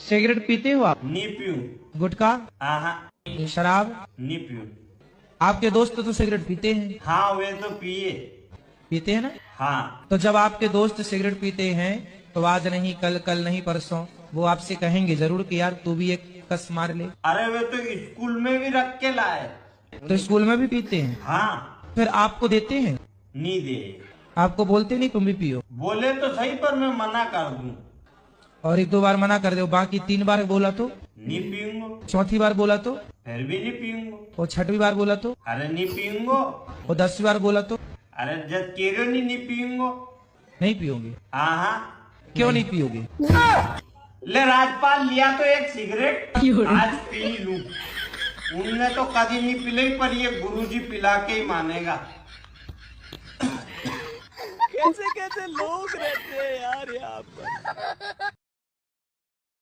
Cigarette पीते हो आप? नहीं पीऊं। गुटखा? हाँ। शराब? नहीं पीऊं। आपके दोस्त तो सिगरेट पीते हैं। हाँ वे तो पीते हैं ना? हाँ। तो जब आपके दोस्त सिगरेट पीते हैं तो आज नहीं कल, कल नहीं परसों वो आपसे कहेंगे जरूर कि यार तू भी एक कस मार ले। अरे वे तो स्कूल में भी रख के लाए। तो स्कूल में भी पीते हैं? हाँ। फिर आपको देते हैं? नहीं दे। आपको बोलते नहीं तुम भी पियो? बोले तो सही पर मैं मना कर दूं। और एक दो बार मना कर दो, बाकी 3 बार बोला तो? नहीं पीऊंगा। चौथी बार बोला तो? फिर भी नहीं पीऊंगा। और 6वीं बार बोला तो? अरे नहीं पीऊंगा। और 10वीं बार बोला तो? अरे जब केरो नहीं पीऊंगा। नहीं पियोगे? हाँ। क्यों नहीं पियोगे? ले राजपाल लिया तो एक सिगरेट आज पी लूं। उनने तो कभी नहीं पिलाई पर ये गुरुजी पिला के ही मानेगा। कैसे कैसे लोग रहते हैं यार यहाँ पर।